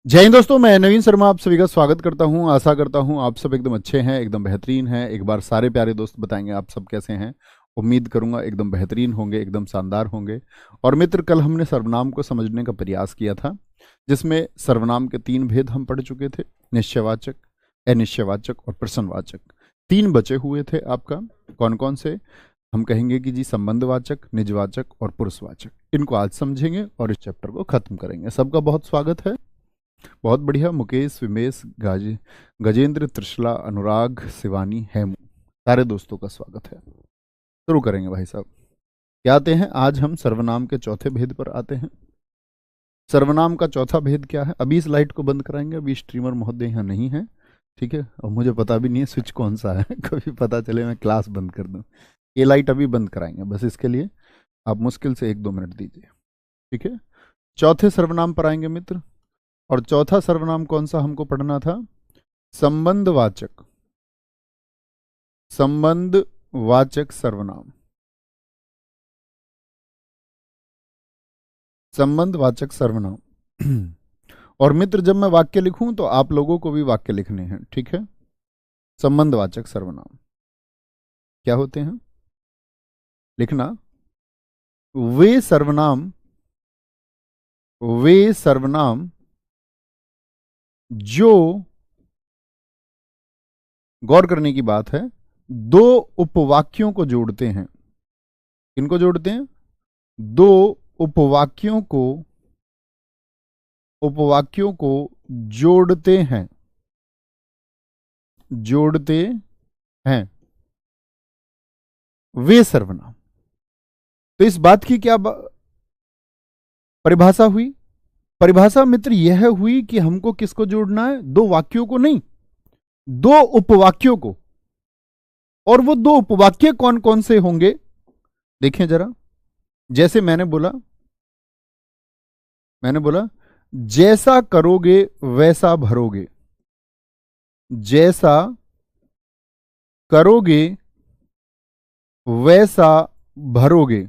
जय हिंद दोस्तों, मैं नवीन शर्मा आप सभी का स्वागत करता हूं। आशा करता हूं आप सब एकदम अच्छे हैं, एकदम बेहतरीन हैं। एक बार सारे प्यारे दोस्त बताएंगे आप सब कैसे हैं। उम्मीद करूंगा एकदम बेहतरीन होंगे, एकदम शानदार होंगे। और मित्र, कल हमने सर्वनाम को समझने का प्रयास किया था, जिसमें सर्वनाम के 3 भेद हम पढ़ चुके थे। निश्चयवाचक, अनिश्चयवाचक और प्रश्नवाचक। 3 बचे हुए थे आपका। कौन कौन से? हम कहेंगे कि जी संबंधवाचक, निजवाचक और पुरुषवाचक। इनको आज समझेंगे और इस चैप्टर को खत्म करेंगे। सबका बहुत स्वागत है। बहुत बढ़िया। मुकेश, विमेश, गजेंद्र, त्रिशला, अनुराग, शिवानी, हेमू, सारे दोस्तों का स्वागत है। शुरू करेंगे भाई साहब। क्या आते हैं? आज हम सर्वनाम के चौथे भेद पर आते हैं। सर्वनाम का चौथा भेद क्या है? अभी इस लाइट को बंद कराएंगे। अभी स्ट्रीमर महोदय यहाँ नहीं है, ठीक है। और मुझे पता भी नहीं है स्विच कौन सा है कभी पता चले मैं क्लास बंद कर दूं। ये लाइट अभी बंद कराएंगे, बस इसके लिए आप मुश्किल से 1-2 मिनट दीजिए, ठीक है। चौथे सर्वनाम पर आएंगे मित्र। और चौथा सर्वनाम कौन सा हमको पढ़ना था? संबंधवाचक। संबंधवाचक सर्वनाम। संबंधवाचक सर्वनाम और मित्र, जब मैं वाक्य लिखूं तो आप लोगों को भी वाक्य लिखने हैं, ठीक है। संबंधवाचक सर्वनाम क्या होते हैं? लिखना। वे सर्वनाम, वे सर्वनाम जो, गौर करने की बात है, 2 उपवाक्यों को जोड़ते हैं। किनको जोड़ते हैं? 2 उपवाक्यों को, उपवाक्यों को जोड़ते हैं, जोड़ते हैं वे सर्वनाम। तो इस बात की क्या परिभाषा हुई? परिभाषा मित्र यह हुई कि हमको किसको जोड़ना है? 2 वाक्यों को नहीं, 2 उपवाक्यों को। और वो 2 उपवाक्य कौन कौन से होंगे देखें जरा। जैसे मैंने बोला जैसा करोगे वैसा भरोगे। जैसा करोगे वैसा भरोगे।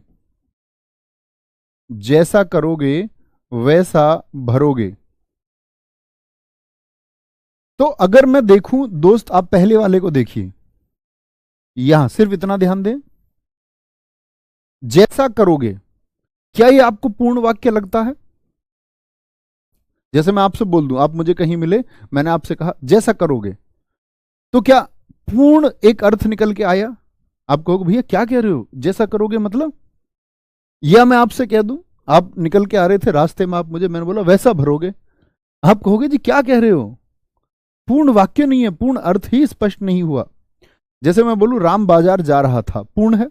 जैसा करोगे वैसा भरोगे। तो अगर मैं देखूं दोस्त, आप पहले वाले को देखिए, यहां सिर्फ इतना ध्यान दें। जैसा करोगे, क्या ये आपको पूर्ण वाक्य लगता है? जैसे मैं आपसे बोल दूं, आप मुझे कहीं मिले, मैंने आपसे कहा जैसा करोगे, तो क्या पूर्ण एक अर्थ निकल के आया? आप कहोगे भैया क्या कह रहे हो, जैसा करोगे मतलब? या मैं आपसे कह दूं, आप निकल के आ रहे थे रास्ते में, आप मुझे, मैंने बोला वैसा भरोगे, आप कहोगे जी क्या कह रहे हो, पूर्ण वाक्य नहीं है, पूर्ण अर्थ ही स्पष्ट नहीं हुआ। जैसे मैं बोलूं राम बाजार जा रहा था, पूर्ण है।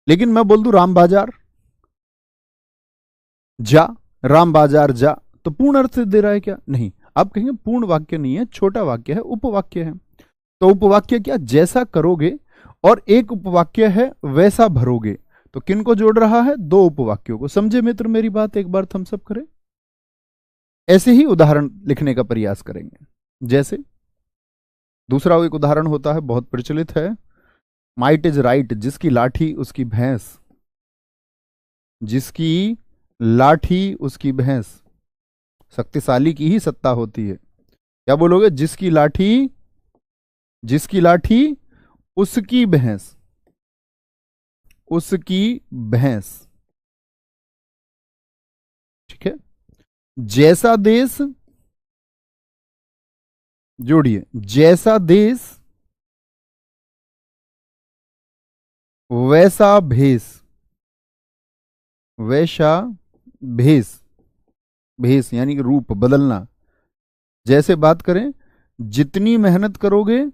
लेकिन मैं बोल दूं राम बाजार जा, राम बाजार जा, तो पूर्ण अर्थ दे रहा है क्या? नहीं। आप कहेंगे पूर्ण वाक्य नहीं है, छोटा वाक्य है, उपवाक्य है। तो उपवाक्य क्या? जैसा करोगे, और एक उपवाक्य है वैसा भरोगे। तो किन को जोड़ रहा है? 2 उपवाक्यों को। समझे मित्र मेरी बात? एक बार थम्स अप करें। ऐसे ही उदाहरण लिखने का प्रयास करेंगे। जैसे दूसरा एक उदाहरण होता है, बहुत प्रचलित है, माइट इज राइट, जिसकी लाठी उसकी भैंस। जिसकी लाठी उसकी भैंस। शक्तिशाली की ही सत्ता होती है। क्या बोलोगे? जिसकी लाठी, जिसकी लाठी उसकी भैंस, उसकी भैंस, ठीक है। जैसा देश, जोड़िए, जैसा देश वैसा भेष, वैसा भेष, भेष यानी कि रूप बदलना। जैसे बात करें, जितनी मेहनत करोगे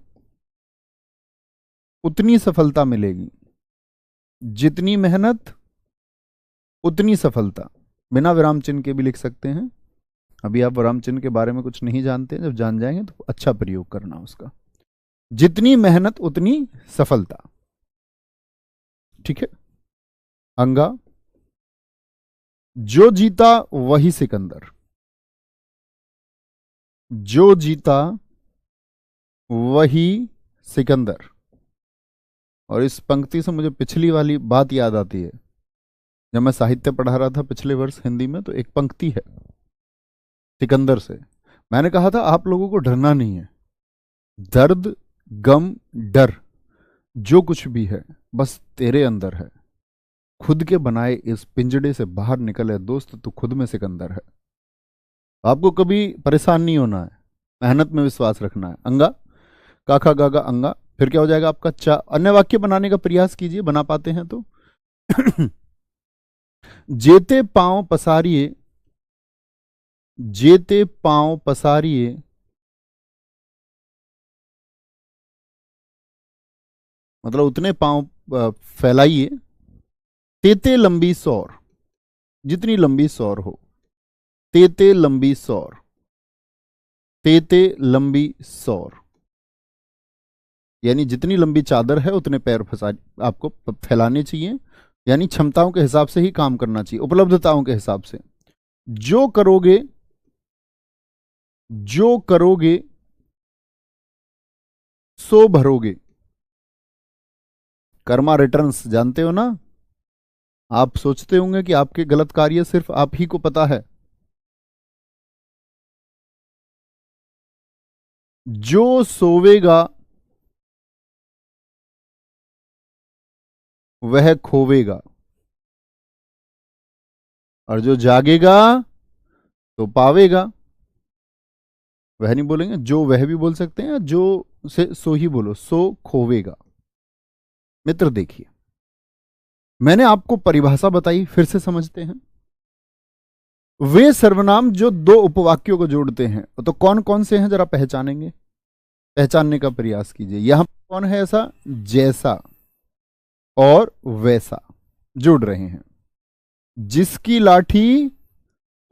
उतनी सफलता मिलेगी। जितनी मेहनत उतनी सफलता। बिना विराम चिन्ह के भी लिख सकते हैं। अभी आप विराम चिन्ह के बारे में कुछ नहीं जानते, जब जान जाएंगे तो अच्छा प्रयोग करना उसका। जितनी मेहनत उतनी सफलता, ठीक है। अंगा, जो जीता वही सिकंदर। जो जीता वही सिकंदर। और इस पंक्ति से मुझे पिछली वाली बात याद आती है। जब मैं साहित्य पढ़ा रहा था पिछले वर्ष हिंदी में, तो एक पंक्ति है सिकंदर से, मैंने कहा था आप लोगों को डरना नहीं है। दर्द, गम, डर, जो कुछ भी है बस तेरे अंदर है। खुद के बनाए इस पिंजड़े से बाहर निकल है दोस्त, तू खुद में सिकंदर है। आपको कभी परेशान नहीं होना है, मेहनत में विश्वास रखना है। अंगा, काखा गागा अंगा, फिर क्या हो जाएगा आपका चा। अन्य वाक्य बनाने का प्रयास कीजिए, बना पाते हैं तो। जेते पांव पसारिए, जेते पांव पसारिए, मतलब उतने पांव फैलाइए। तेते लंबी सौर, जितनी लंबी सौर हो। तेते लंबी सौर, तेते लंबी सौर, यानी जितनी लंबी चादर है उतने पैर फंसा आपको फैलाने चाहिए। यानी क्षमताओं के हिसाब से ही काम करना चाहिए, उपलब्धताओं के हिसाब से। जो करोगे, जो करोगे सो भरोगे। कर्मा रिटर्न्स जानते हो ना। आप सोचते होंगे कि आपके गलत कार्य सिर्फ आप ही को पता है। जो सोवेगा वह खोवेगा, और जो जागेगा तो पावेगा। वह नहीं बोलेंगे, जो वह भी बोल सकते हैं, जो से सो ही बोलो, सो खोवेगा। मित्र देखिए, मैंने आपको परिभाषा बताई, फिर से समझते हैं। वे सर्वनाम जो दो उपवाक्यों को जोड़ते हैं, तो कौन कौन से हैं जरा पहचानेंगे, पहचानने का प्रयास कीजिए। यहां कौन है ऐसा, जैसा और वैसा जुड़ रहे हैं। जिसकी लाठी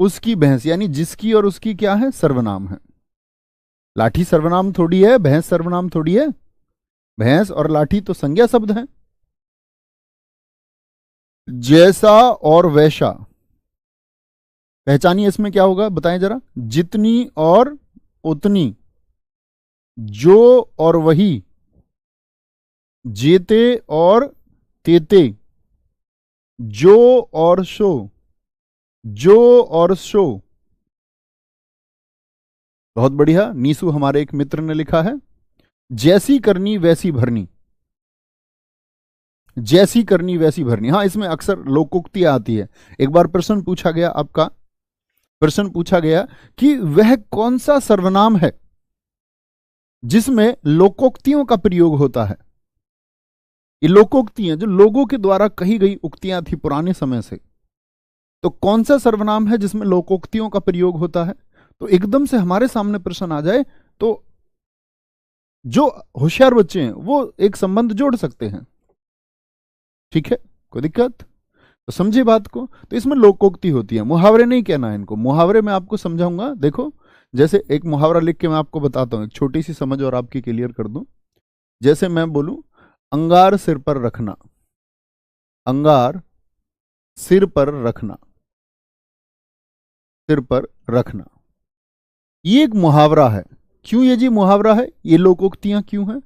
उसकी भैंस, यानी जिसकी और उसकी क्या है, सर्वनाम है। लाठी सर्वनाम थोड़ी है, भैंस सर्वनाम थोड़ी है। भैंस और लाठी तो संज्ञा शब्द है। जैसा और वैसा, पहचानिए इसमें क्या होगा, बताएं जरा। जितनी और उतनी, जो और वही, जेते और तेते, जो और शो, जो और शो। बहुत बढ़िया, नीसू हमारे एक मित्र ने लिखा है, जैसी करनी वैसी भरनी। जैसी करनी वैसी भरनी, हाँ इसमें अक्सर लोकोक्तियां आती है। एक बार प्रश्न पूछा गया आपका, प्रश्न पूछा गया कि वह कौन सा सर्वनाम है जिसमें लोकोक्तियों का प्रयोग होता है। ये लोकोक्तियां जो लोगों के द्वारा कही गई उक्तियां थी पुराने समय से, तो कौन सा सर्वनाम है जिसमें लोकोक्तियों का प्रयोग होता है। तो एकदम से हमारे सामने प्रश्न आ जाए तो जो होशियार बच्चे हैं वो एक संबंध जोड़ सकते हैं। ठीक है, कोई दिक्कत, तो समझिए बात को। तो इसमें लोकोक्ति होती है, मुहावरे नहीं कहना है इनको। मुहावरे में आपको समझाऊंगा, देखो जैसे एक मुहावरा लिख के मैं आपको बताता हूं, एक छोटी सी समझ और आपकी क्लियर कर दूं। जैसे मैं बोलूं, अंगार सिर पर रखना, अंगार सिर पर रखना, सिर पर रखना, ये एक मुहावरा है। क्यों ये जी मुहावरा है, ये लोकोक्तियां क्यों हैं?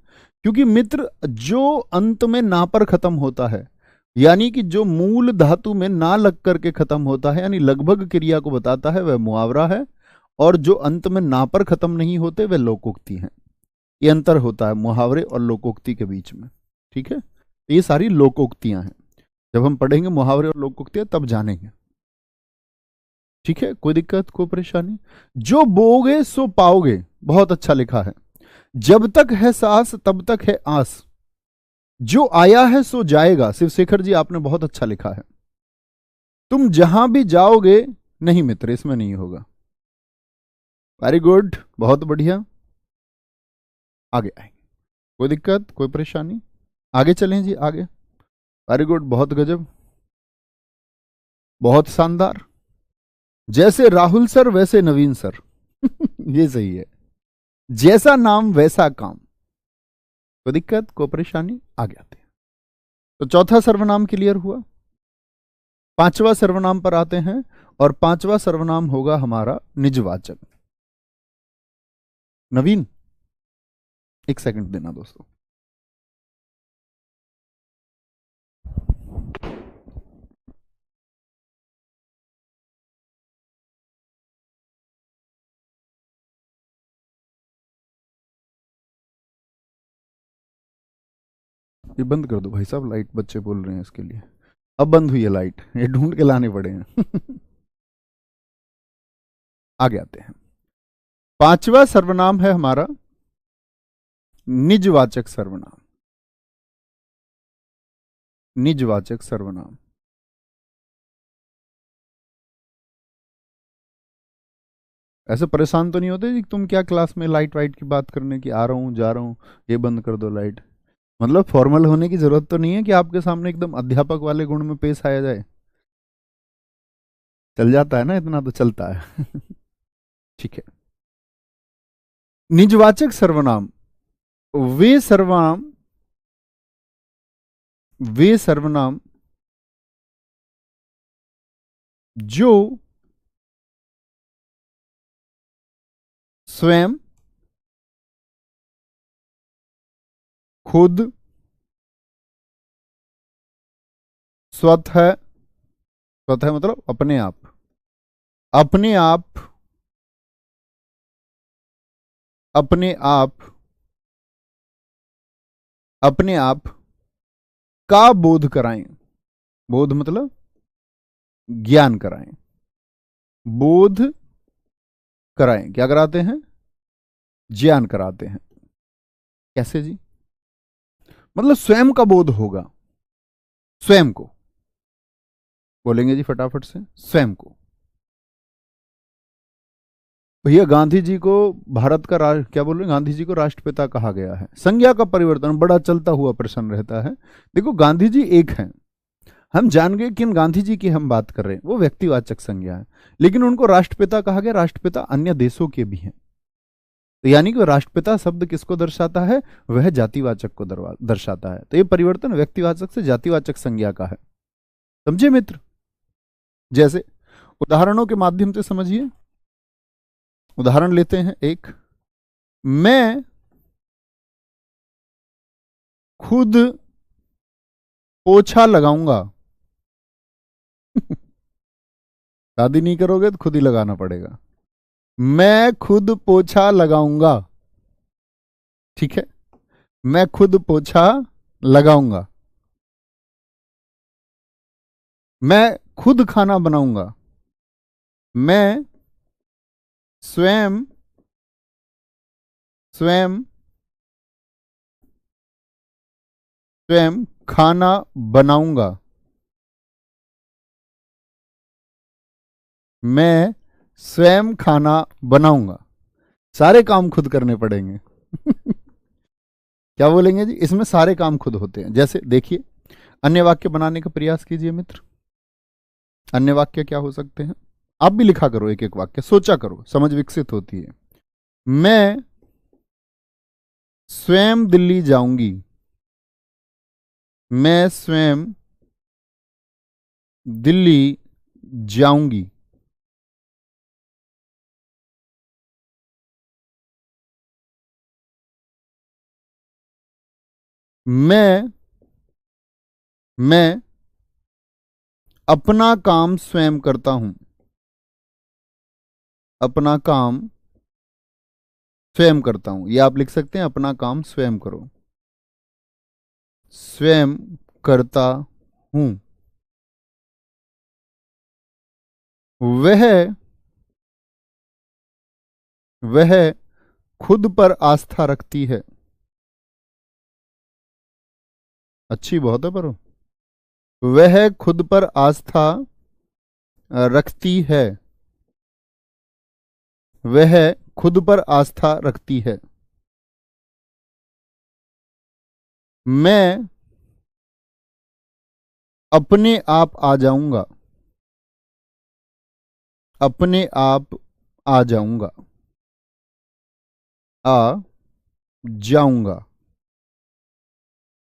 क्योंकि मित्र जो अंत में ना पर खत्म होता है, यानी कि जो मूल धातु में ना लग करके खत्म होता है, यानी लगभग क्रिया को बताता है, वह मुहावरा है। और जो अंत में ना पर खत्म नहीं होते वह लोकोक्ति हैं। ये अंतर होता है मुहावरे और लोकोक्ति के बीच में। ठीक है, ये सारी लोकोक्तियां हैं। जब हम पढ़ेंगे मुहावरे और लोकोक्तियां तब जानेंगे। ठीक है, कोई दिक्कत, कोई परेशानी। जो बोओगे सो पाओगे, बहुत अच्छा लिखा है। जब तक है सांस तब तक है आस, जो आया है सो जाएगा। शिवशेखर जी आपने बहुत अच्छा लिखा है। तुम जहां भी जाओगे, नहीं मित्र इसमें नहीं होगा। वेरी गुड, बहुत बढ़िया, आगे आएंगे, कोई दिक्कत, कोई परेशानी, आगे चलें जी आगे। वेरी गुड, बहुत गजब, बहुत शानदार। जैसे राहुल सर वैसे नवीन सर। ये सही है। जैसा नाम वैसा काम, कोई दिक्कत, कोई परेशानी, आगे आते हैं। तो चौथा सर्वनाम क्लियर हुआ। पांचवा सर्वनाम पर आते हैं, और पांचवा सर्वनाम होगा हमारा निजवाचक। नवीन, एक सेकंड देना दोस्तों। ये बंद कर दो भाई साहब, लाइट बच्चे बोल रहे हैं इसके लिए। अब बंद हुई है लाइट, ये ढूंढ के लाने पड़े हैं। आगे आते हैं। पांचवा सर्वनाम है हमारा निजवाचक सर्वनाम। निजवाचक सर्वनाम। ऐसे परेशान तो नहीं होते कि तुम क्या क्लास में लाइट वाइट की बात करने की, आ रहा हूं जा रहा हूं, ये बंद कर दो लाइट। मतलब फॉर्मल होने की जरूरत तो नहीं है कि आपके सामने एकदम अध्यापक वाले गुण में पेश आया जाए। चल जाता है ना, इतना तो चलता है। ठीक है। निजवाचक सर्वनाम वे सर्वनाम, वे सर्वनाम जो स्वयं, खुद, स्वतः, स्वतः मतलब अपने आप, अपने आप, अपने आप, अपने आप का बोध कराएं। बोध मतलब ज्ञान कराएं। बोध कराएं, क्या कराते हैं? ज्ञान कराते हैं। कैसे जी? मतलब स्वयं का बोध होगा, स्वयं को बोलेंगे जी फटाफट से, स्वयं को। भैया गांधी जी को भारत का क्या बोल रहे हैं, गांधी जी को राष्ट्रपिता कहा गया है। संज्ञा का परिवर्तन बड़ा चलता हुआ प्रश्न रहता है। देखो गांधी जी एक हैं, हम जान गए किन गांधी जी की हम बात कर रहे हैं, वो व्यक्तिवाचक संज्ञा है। लेकिन उनको राष्ट्रपिता कहा गया, राष्ट्रपिता अन्य देशों के भी हैं। तो यानी कि राष्ट्रपिता शब्द किसको दर्शाता है? वह जातिवाचक को दर्शाता है। तो ये परिवर्तन व्यक्तिवाचक से जातिवाचक संज्ञा का है। समझे मित्र? जैसे उदाहरणों के माध्यम से समझिए। उदाहरण लेते हैं एक। मैं खुद पोछा लगाऊंगा। शादी नहीं करोगे तो खुद ही लगाना पड़ेगा। मैं खुद पोछा लगाऊंगा। ठीक है, मैं खुद पोछा लगाऊंगा। मैं खुद खाना बनाऊंगा। मैं स्वयं, स्वयं, स्वयं खाना बनाऊंगा। मैं स्वयं खाना बनाऊंगा। सारे काम खुद करने पड़ेंगे। क्या बोलेंगे जी? इसमें सारे काम खुद होते हैं। जैसे देखिए, अन्य वाक्य बनाने का प्रयास कीजिए मित्र। अन्य वाक्य क्या हो सकते हैं? आप भी लिखा करो, एक एक वाक्य सोचा करो, समझ विकसित होती है। मैं स्वयं दिल्ली जाऊंगी। मैं स्वयं दिल्ली जाऊंगी। मैं अपना काम स्वयं करता हूं। अपना काम स्वयं करता हूं, ये आप लिख सकते हैं, अपना काम स्वयं करो। स्वयं करता हूं। वह वह खुद पर आस्था रखती है। अच्छी बहुत है पर वह खुद पर आस्था रखती है। वह खुद पर आस्था रखती है। मैं अपने आप आ जाऊंगा। अपने आप आ जाऊंगा। आ जाऊंगा।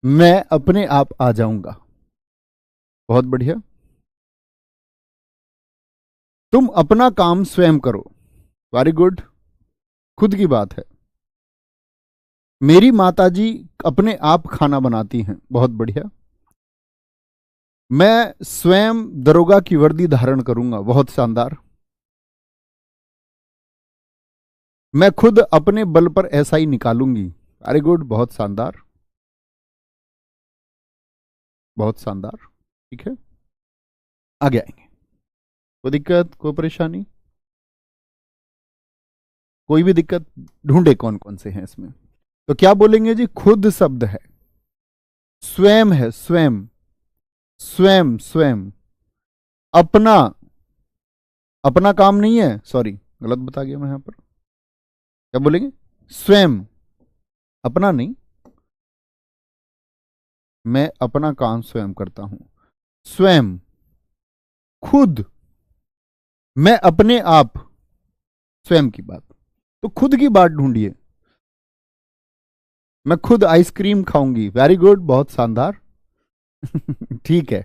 मैं अपने आप आ जाऊंगा। बहुत बढ़िया। तुम अपना काम स्वयं करो। वेरी गुड, खुद की बात है। मेरी माताजी अपने आप खाना बनाती हैं। बहुत बढ़िया। मैं स्वयं दरोगा की वर्दी धारण करूंगा। बहुत शानदार। मैं खुद अपने बल पर एसआई निकालूंगी। वेरी गुड, बहुत शानदार। बहुत शानदार। ठीक है, आगे आएंगे। कोई दिक्कत, कोई परेशानी, कोई भी दिक्कत? ढूंढे कौन कौन से हैं इसमें। तो क्या बोलेंगे जी, खुद शब्द है, स्वयं है, स्वयं, स्वयं, स्वयं, अपना, अपना काम नहीं है, सॉरी गलत बता गया मैं यहां पर। क्या बोलेंगे, स्वयं, अपना नहीं, मैं अपना काम स्वयं करता हूं, स्वयं, खुद, मैं अपने आप, स्वयं की बात। तो खुद की बात ढूंढिए। मैं खुद आइसक्रीम खाऊंगी, वेरी गुड, बहुत शानदार। ठीक है,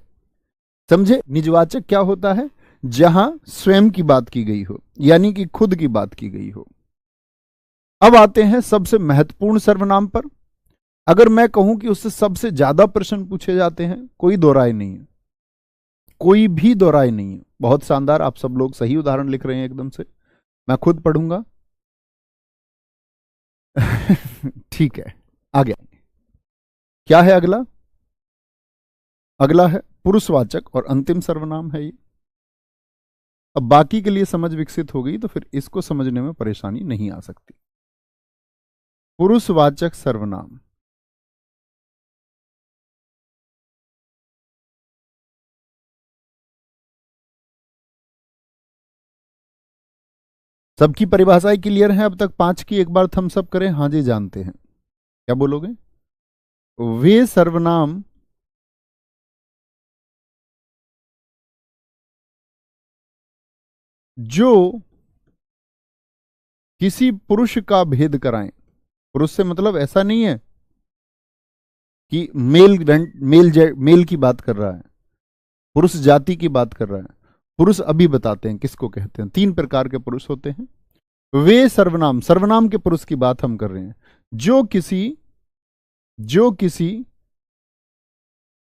समझे। निजवाचक क्या होता है, जहां स्वयं की बात की गई हो, यानी कि खुद की बात की गई हो। अब आते हैं सबसे महत्वपूर्ण सर्वनाम पर। अगर मैं कहूं कि उससे सबसे ज्यादा प्रश्न पूछे जाते हैं, कोई दो राय नहीं है, कोई भी दो राय नहीं है। बहुत शानदार, आप सब लोग सही उदाहरण लिख रहे हैं एकदम से। मैं खुद पढ़ूंगा। ठीक है, आगे आएंगे। क्या है अगला? अगला है पुरुषवाचक और अंतिम सर्वनाम है ये। अब बाकी के लिए समझ विकसित हो गई तो फिर इसको समझने में परेशानी नहीं आ सकती। पुरुषवाचक सर्वनाम, सबकी परिभाषाएं क्लियर हैं अब तक? पांच की एक बार थम्स अप करें, हाँ जी जानते हैं। क्या बोलोगे? वे सर्वनाम जो किसी पुरुष का भेद कराएं। पुरुष से मतलब ऐसा नहीं है कि मेल की बात कर रहा है, पुरुष जाति की बात कर रहा है। पुरुष अभी बताते हैं किसको कहते हैं। तीन प्रकार के पुरुष होते हैं। वे सर्वनाम, सर्वनाम के पुरुष की बात हम कर रहे हैं, जो किसी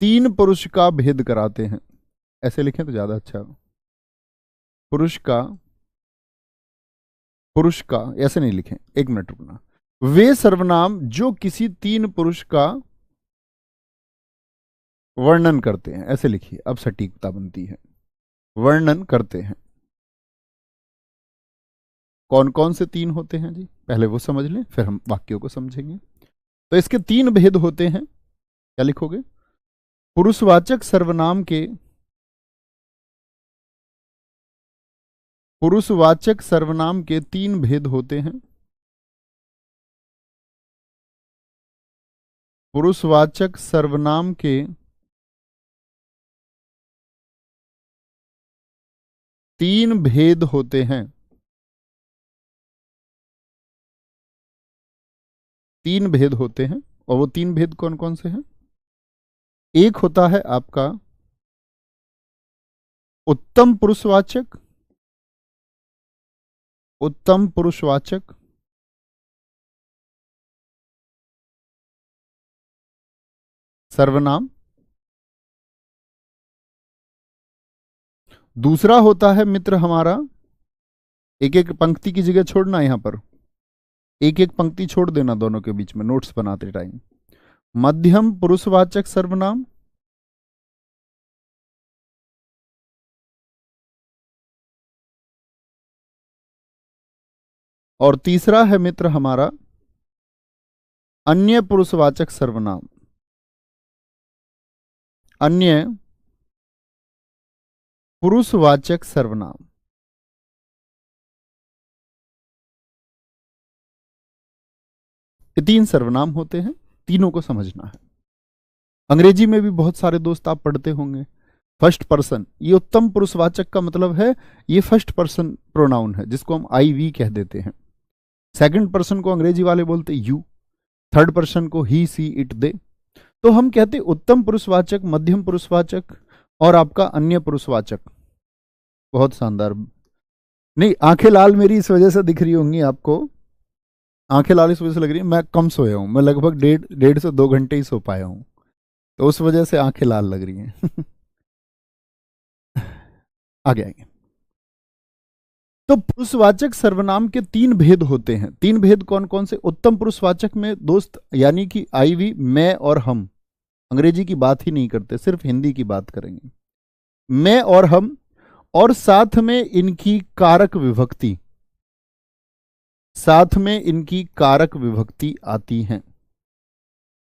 तीन पुरुष का भेद कराते हैं। ऐसे लिखें तो ज्यादा अच्छा हो। पुरुष का ऐसे नहीं लिखें, एक मिनट रुकना। वे सर्वनाम जो किसी तीन पुरुष का वर्णन करते हैं, ऐसे लिखिए, अब सटीकता बनती है। वर्णन करते हैं। कौन कौन से तीन होते हैं जी, पहले वो समझ लें, फिर हम वाक्यों को समझेंगे। तो इसके तीन भेद होते हैं। क्या लिखोगे? पुरुषवाचक सर्वनाम के, पुरुषवाचक सर्वनाम के तीन भेद होते हैं। पुरुषवाचक सर्वनाम के तीन भेद होते हैं। तीन भेद होते हैं, और वो तीन भेद कौन कौन से हैं? एक होता है आपका उत्तम पुरुषवाचक, उत्तम पुरुषवाचक सर्वनाम। दूसरा होता है मित्र हमारा, एक एक पंक्ति की जगह छोड़ना, यहां पर एक एक पंक्ति छोड़ देना दोनों के बीच में नोट्स बनाते टाइम। मध्यम पुरुषवाचक सर्वनाम, और तीसरा है मित्र हमारा अन्य पुरुषवाचक सर्वनाम। अन्य पुरुषवाचक सर्वनाम। ये तीन सर्वनाम होते हैं, तीनों को समझना है। अंग्रेजी में भी बहुत सारे दोस्त आप पढ़ते होंगे, फर्स्ट पर्सन, ये उत्तम पुरुषवाचक का मतलब है, ये फर्स्ट पर्सन प्रोनाउन है जिसको हम आई वी कह देते हैं। सेकंड पर्सन को अंग्रेजी वाले बोलते यू, थर्ड पर्सन को ही सी इट दे। तो हम कहते उत्तम पुरुषवाचक, मध्यम पुरुषवाचक और आपका अन्य पुरुषवाचक। बहुत शानदार। नहीं, आंखें लाल मेरी इस वजह से दिख रही होंगी आपको, आंखें लाल इस वजह से लग रही है, मैं कम सोया हूं, मैं लगभग डेढ़ से 2 घंटे ही सो पाया हूं, तो उस वजह से आंखें लाल लग रही हैं। आगे आएंगे। तो पुरुषवाचक सर्वनाम के तीन भेद होते हैं। तीन भेद कौन कौन से? उत्तम पुरुषवाचक में दोस्त, यानी कि आई वी, मैं और हम, अंग्रेजी की बात ही नहीं करते, सिर्फ हिंदी की बात करेंगे। मैं और हम, और साथ में इनकी कारक विभक्ति, साथ में इनकी कारक विभक्ति आती है।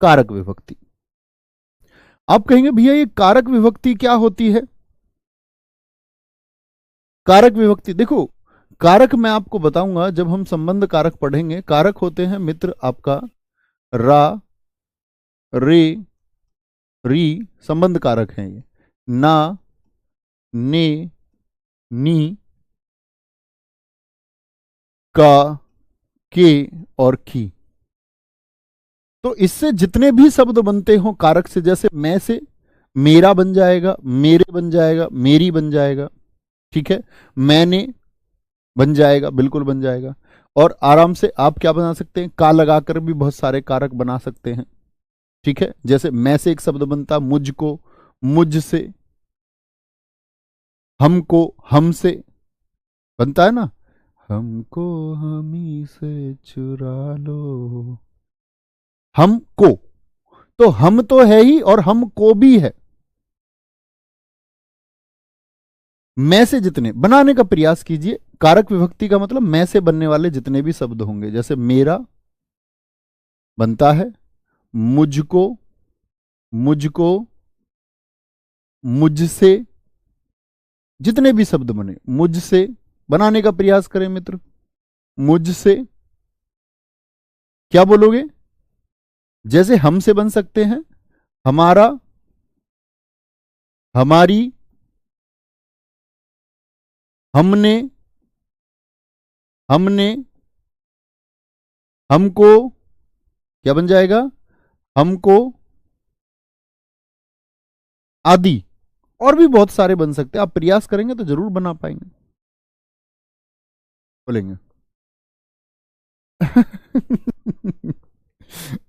कारक विभक्ति, आप कहेंगे भैया ये कारक विभक्ति क्या होती है? कारक विभक्ति देखो, कारक मैं आपको बताऊंगा जब हम संबंध कारक पढ़ेंगे। कारक होते हैं मित्र आपका रा, रे, री, संबंध कारक हैं ये। ना, ने, नी, का, के और की। तो इससे जितने भी शब्द बनते हो कारक से, जैसे मैं से मेरा बन जाएगा, मेरे बन जाएगा, मेरी बन जाएगा, ठीक है, मैंने बन जाएगा, बिल्कुल बन जाएगा। और आराम से आप क्या बना सकते हैं, का लगाकर भी बहुत सारे कारक बना सकते हैं, ठीक है। जैसे मैं से एक शब्द बनता मुझको, मुझसे, हमको, हमसे बनता है ना, हमको हमी से चुरा लो, हमको। तो हम तो है ही और हमको भी है। मैं से जितने बनाने का प्रयास कीजिए। कारक विभक्ति का मतलब मैं से बनने वाले जितने भी शब्द होंगे, जैसे मेरा बनता है मुझको, मुझको, मुझसे, जितने भी शब्द बने मुझसे बनाने का प्रयास करें मित्र। मुझसे क्या बोलोगे? जैसे हमसे बन सकते हैं हमारा, हमारी, हमने, हमने, हमको, क्या बन जाएगा, हमको, आदि। और भी बहुत सारे बन सकते हैं, आप प्रयास करेंगे तो जरूर बना पाएंगे। बोलेंगे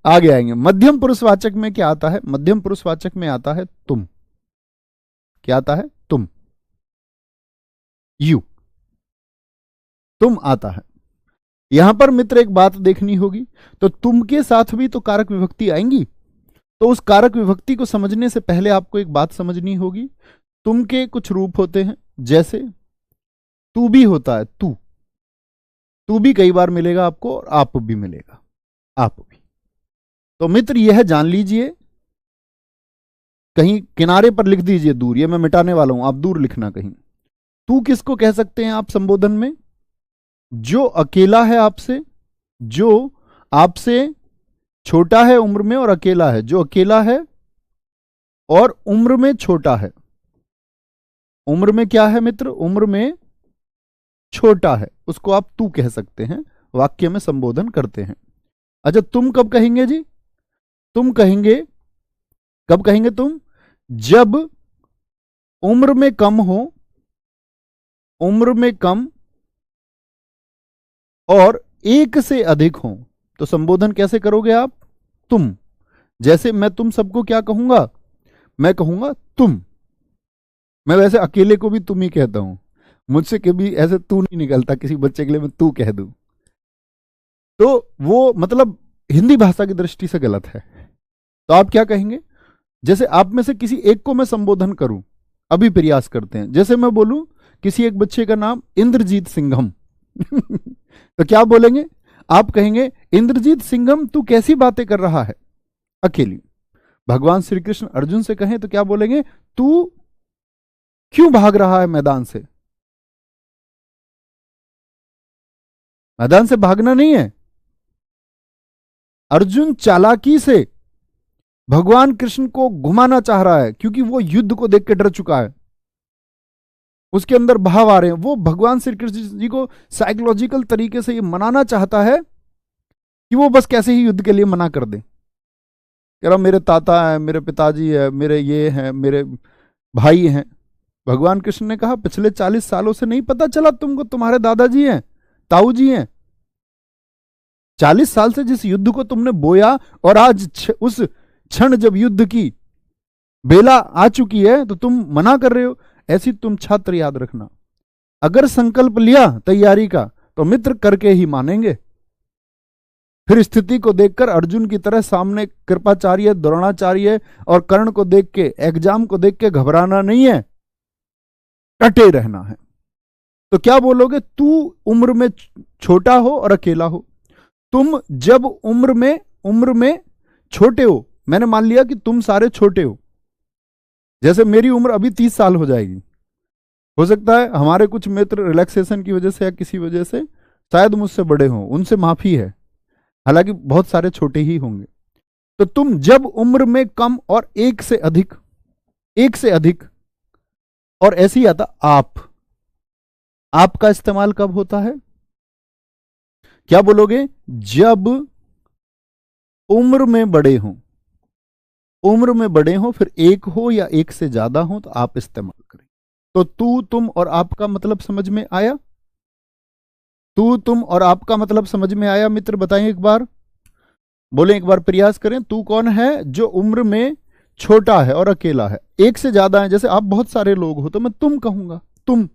आगे आएंगे। मध्यम पुरुषवाचक में क्या आता है? मध्यम पुरुषवाचक में आता है तुम। क्या आता है? तुम, यू, तुम आता है। यहां पर मित्र एक बात देखनी होगी, तो तुम के साथ भी तो कारक विभक्ति आएंगी। तो उस कारक विभक्ति को समझने से पहले आपको एक बात समझनी होगी। तुम के कुछ रूप होते हैं, जैसे तू भी होता है, तू, तू भी कई बार मिलेगा आपको, और आप भी मिलेगा, आप भी। तो मित्र यह जान लीजिए, कहीं किनारे पर लिख दीजिए दूर, ये मैं मिटाने वाला हूं, आप दूर लिखना कहीं। तू किसको कह सकते हैं आप संबोधन में? जो अकेला है आपसे, जो आपसे छोटा है उम्र में और अकेला है, जो अकेला है और उम्र में छोटा है। उम्र में क्या है मित्र? उम्र में छोटा है, उसको आप तू कह सकते हैं, वाक्य में संबोधन करते हैं। अच्छा, तुम कब कहेंगे जी? तुम कहेंगे, कब कहेंगे तुम? जब उम्र में कम हो, उम्र में कम और एक से अधिक हो। तो संबोधन कैसे करोगे आप? तुम। जैसे मैं तुम सबको क्या कहूंगा? मैं कहूंगा तुम। मैं वैसे अकेले को भी तुम ही कहता हूं, मुझसे कभी ऐसे तू नहीं निकलता, किसी बच्चे के लिए मैं तू कह दूं तो वो मतलब हिंदी भाषा की दृष्टि से गलत है। तो आप क्या कहेंगे? जैसे आप में से किसी एक को मैं संबोधन करूं, अभी प्रयास करते हैं। जैसे मैं बोलूं किसी एक बच्चे का नाम इंद्रजीत सिंघम तो क्या बोलेंगे आप? कहेंगे इंद्रजीत सिंघम तू कैसी बातें कर रहा है अकेली। भगवान श्री कृष्ण अर्जुन से कहें तो क्या बोलेंगे? तू क्यों भाग रहा है मैदान से? मैदान से भागना नहीं है। अर्जुन चालाकी से भगवान कृष्ण को घुमाना चाह रहा है, क्योंकि वो युद्ध को देख के डर चुका है, उसके अंदर भाव आ रहे हैं। वो भगवान श्री कृष्ण जी को साइकोलॉजिकल तरीके से ये मनाना चाहता है कि वो बस कैसे ही युद्ध के लिए मना कर दे। कह रहा मेरे ताता है, मेरे पिताजी है, मेरे ये हैं, मेरे भाई हैं। भगवान कृष्ण ने कहा पिछले 40 सालों से नहीं पता चला तुमको तुम्हारे दादाजी हैं, ताऊ जी हैं? 40 साल से जिस युद्ध को तुमने बोया, और आज उस क्षण जब युद्ध की बेला आ चुकी है तो तुम मना कर रहे हो। ऐसी तुम छात्र याद रखना, अगर संकल्प लिया तैयारी का तो मित्र करके ही मानेंगे। फिर स्थिति को देखकर अर्जुन की तरह सामने कृपाचार्य, द्रोणाचार्य और कर्ण को देख के, एग्जाम को देख के घबराना नहीं है, डटे रहना है। तो क्या बोलोगे? तू उम्र में छोटा हो और अकेला हो। तुम जब उम्र में छोटे हो, मैंने मान लिया कि तुम सारे छोटे हो, जैसे मेरी उम्र अभी 30 साल हो जाएगी, हो सकता है हमारे कुछ मित्र रिलैक्सेशन की वजह से या किसी वजह से शायद मुझसे बड़े हों, उनसे माफी है, हालांकि बहुत सारे छोटे ही होंगे। तो तुम जब उम्र में कम और एक से अधिक और ऐसे ही आता आप का इस्तेमाल कब होता है? क्या बोलोगे? जब उम्र में बड़े हो, फिर एक हो या एक से ज्यादा हो तो आप इस्तेमाल करें। तो तू, तुम और आपका मतलब समझ में आया? तू, तुम और आपका मतलब समझ में आया मित्र? बताएं एक बार, बोले एक बार, प्रयास करें। तू कौन है? जो उम्र में छोटा है और अकेला है। एक से ज्यादा है, जैसे आप बहुत सारे लोग हो तो मैं तुम कहूंगा, तुम।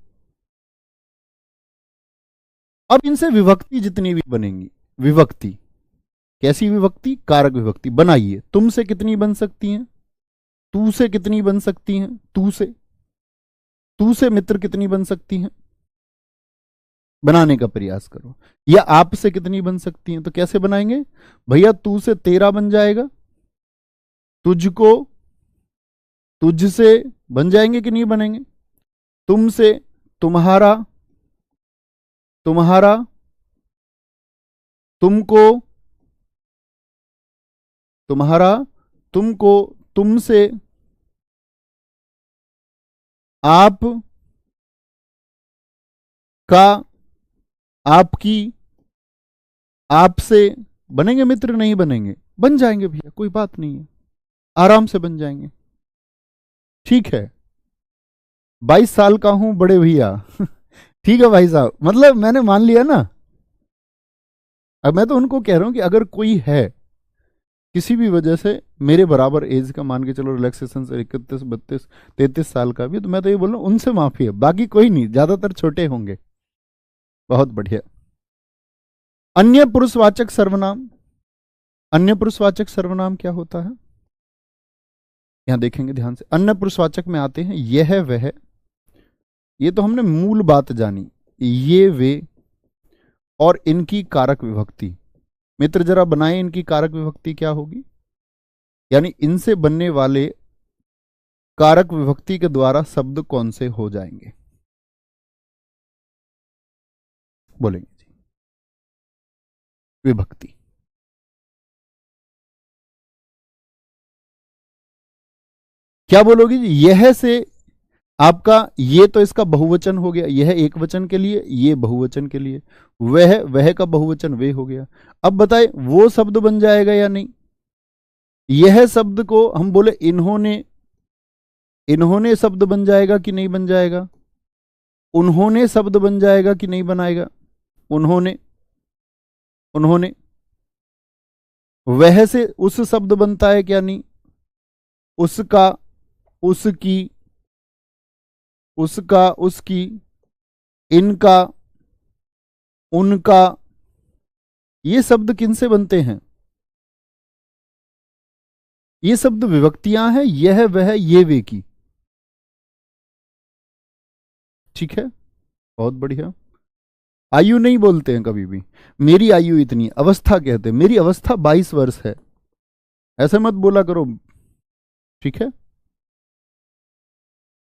अब इनसे विभक्ति जितनी भी बनेंगी, विभक्ति कैसी विभक्ति? कारक विभक्ति बनाइए। तुम से कितनी बन सकती हैं? तू से कितनी बन सकती हैं? तू से मित्र कितनी बन सकती हैं? बनाने का प्रयास करो। या आप से कितनी बन सकती हैं? तो कैसे बनाएंगे भैया? तू से तेरा बन जाएगा, तुझको तुझसे बन जाएंगे कि नहीं बनेंगे? तुम से तुम्हारा, तुमको तुम्हारा, तुमको तुमसे, आप का, आपकी, आपसे बनेंगे मित्र? नहीं बनेंगे? बन जाएंगे भैया, कोई बात नहीं है, आराम से बन जाएंगे। ठीक है, 22 साल का हूं बड़े भैया ठीक है भाई साहब, मतलब मैंने मान लिया ना। अब मैं तो उनको कह रहा हूं कि अगर कोई है किसी भी वजह से मेरे बराबर एज का, मान के चलो रिलैक्सेशन से 31, 32, 33 साल का भी, तो मैं तो ये बोल रहा हूं उनसे माफी है, बाकी कोई नहीं, ज्यादातर छोटे होंगे। बहुत बढ़िया। अन्य पुरुषवाचक सर्वनाम, अन्य पुरुषवाचक सर्वनाम क्या होता है? यहां देखेंगे ध्यान से। अन्य पुरुषवाचक में आते हैं यह वह, ये तो हमने मूल बात जानी, ये वे और इनकी कारक विभक्ति। मित्र जरा बनाएं इनकी कारक विभक्ति क्या होगी, यानी इनसे बनने वाले कारक विभक्ति के द्वारा शब्द कौन से हो जाएंगे? बोलेंगे जी विभक्ति। क्या बोलोगी जी? यह से आपका, ये तो इसका बहुवचन हो गया, यह एक वचन के लिए, ये बहुवचन के लिए, वह का बहुवचन वे हो गया। अब बताए वो शब्द बन जाएगा या नहीं? यह शब्द को हम बोले इन्होंने, इन्होंने शब्द बन जाएगा कि नहीं बन जाएगा? उन्होंने शब्द बन जाएगा कि नहीं बनाएगा? उन्होंने, उन्होंने। वह से उस शब्द बनता है क्या? नहीं। उसका, उसकी, उसका, उसकी, इनका, उनका, ये शब्द किनसे बनते हैं? ये शब्द विभक्तियां हैं, यह वह ये वे की। ठीक है, बहुत बढ़िया। आयु नहीं बोलते हैं कभी भी, मेरी आयु इतनी, अवस्था कहते हैं, मेरी अवस्था 22 वर्ष है, ऐसे मत बोला करो। ठीक है,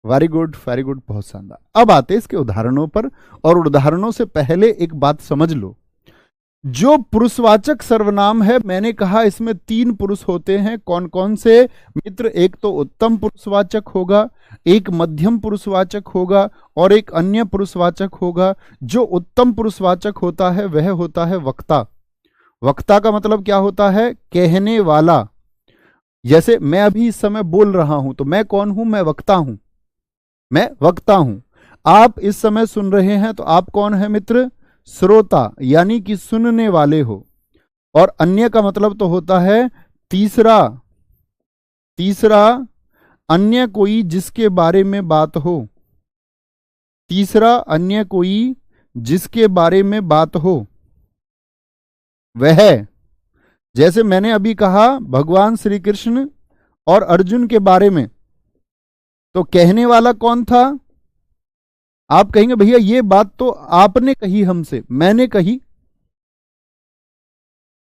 वेरी गुड, वेरी गुड, बहुत शानदार। अब आते इसके उदाहरणों पर, और उदाहरणों से पहले एक बात समझ लो। जो पुरुषवाचक सर्वनाम है, मैंने कहा इसमें 3 पुरुष होते हैं। कौन कौन से मित्र? एक तो उत्तम पुरुषवाचक होगा, एक मध्यम पुरुषवाचक होगा और एक अन्य पुरुषवाचक होगा। जो उत्तम पुरुषवाचक होता है वह होता है वक्ता। वक्ता का मतलब क्या होता है? कहने वाला। जैसे मैं अभी इस समय बोल रहा हूं, तो मैं कौन हूं? मैं वक्ता हूं, मैं वक्ता हूं। आप इस समय सुन रहे हैं, तो आप कौन है मित्र? श्रोता, यानी कि सुनने वाले हो। और अन्य का मतलब तो होता है तीसरा, तीसरा अन्य कोई जिसके बारे में बात हो, तीसरा अन्य कोई जिसके बारे में बात हो, वह जैसे मैंने अभी कहा भगवान श्री कृष्ण और अर्जुन के बारे में, तो कहने वाला कौन था? आप कहेंगे भैया ये बात तो आपने कही हमसे, मैंने कही,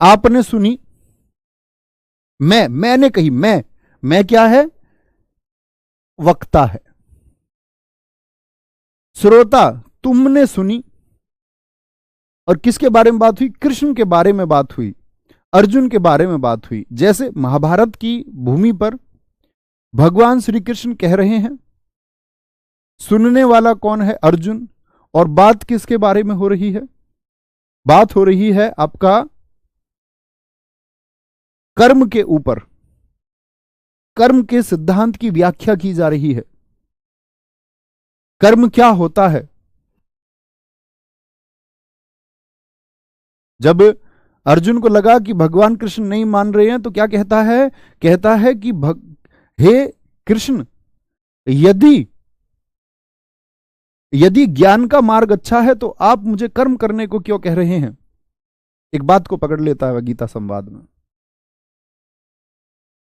आपने सुनी, मैंने कही। मैं क्या है? वक्ता है। श्रोता तुमने सुनी। और किसके बारे में बात हुई? कृष्ण के बारे में बात हुई, अर्जुन के बारे में बात हुई। जैसे महाभारत की भूमि पर भगवान श्री कृष्ण कह रहे हैं, सुनने वाला कौन है? अर्जुन। और बात किसके बारे में हो रही है? बात हो रही है आपका कर्म के ऊपर, कर्म के सिद्धांत की व्याख्या की जा रही है। कर्म क्या होता है? जब अर्जुन को लगा कि भगवान कृष्ण नहीं मान रहे हैं, तो क्या कहता है? कहता है कि हे कृष्ण, यदि ज्ञान का मार्ग अच्छा है तो आप मुझे कर्म करने को क्यों कह रहे हैं? एक बात को पकड़ लेता है गीता संवाद में,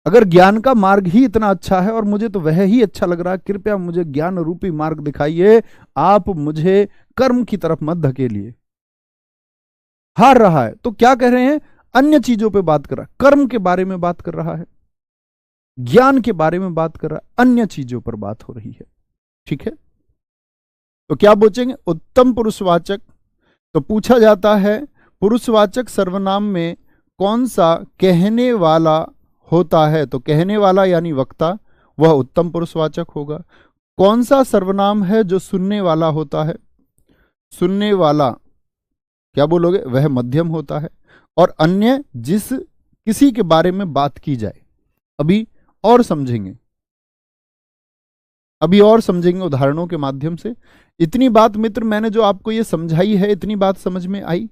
अगर ज्ञान का मार्ग ही इतना अच्छा है और मुझे तो वह ही अच्छा लग रहा है, कृपया मुझे ज्ञान रूपी मार्ग दिखाइए, आप मुझे कर्म की तरफ मत धकेलिए। हार रहा है तो क्या कह रहे हैं? अन्य चीजों पे बात कर रहा है, कर्म के बारे में बात कर रहा है, ज्ञान के बारे में बात कर रहा है, अन्य चीजों पर बात हो रही है। ठीक है, तो क्या पूछेंगे? उत्तम पुरुषवाचक। तो पूछा जाता है पुरुषवाचक सर्वनाम में कौन सा कहने वाला होता है? तो कहने वाला यानी वक्ता, वह उत्तम पुरुषवाचक होगा। कौन सा सर्वनाम है जो सुनने वाला होता है? सुनने वाला क्या बोलोगे? वह मध्यम होता है। और अन्य जिस किसी के बारे में बात की जाए। अभी और समझेंगे, उदाहरणों के माध्यम से। इतनी बात मित्र मैंने जो आपको ये समझाई है, इतनी बात समझ में आई?